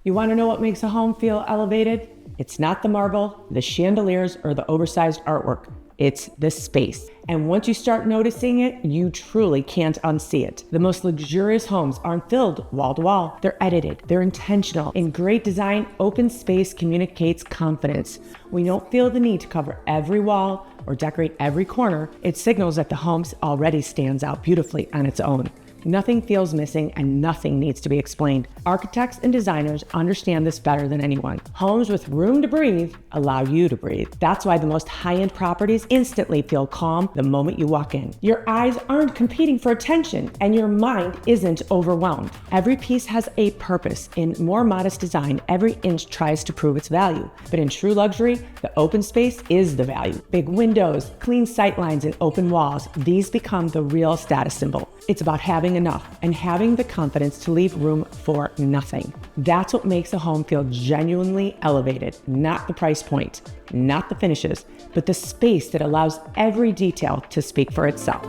You want to know what makes a home feel elevated? It's not the marble, the chandeliers, or the oversized artwork. It's the space. And once you start noticing it, you truly can't unsee it. The most luxurious homes aren't filled wall to wall. They're edited, they're intentional. In great design, open space communicates confidence. We don't feel the need to cover every wall or decorate every corner. It signals that the home already stands out beautifully on its own. Nothing feels missing and nothing needs to be explained. Architects and designers understand this better than anyone. Homes with room to breathe allow you to breathe. That's why the most high-end properties instantly feel calm the moment you walk in. Your eyes aren't competing for attention and your mind isn't overwhelmed. Every piece has a purpose. In more modest design, every inch tries to prove its value. But in true luxury, the open space is the value. Big windows, clean sight lines, and open walls, these become the real status symbol. It's about having enough and having the confidence to leave room for nothing. That's what makes a home feel genuinely elevated, not the price point, not the finishes, but the space that allows every detail to speak for itself.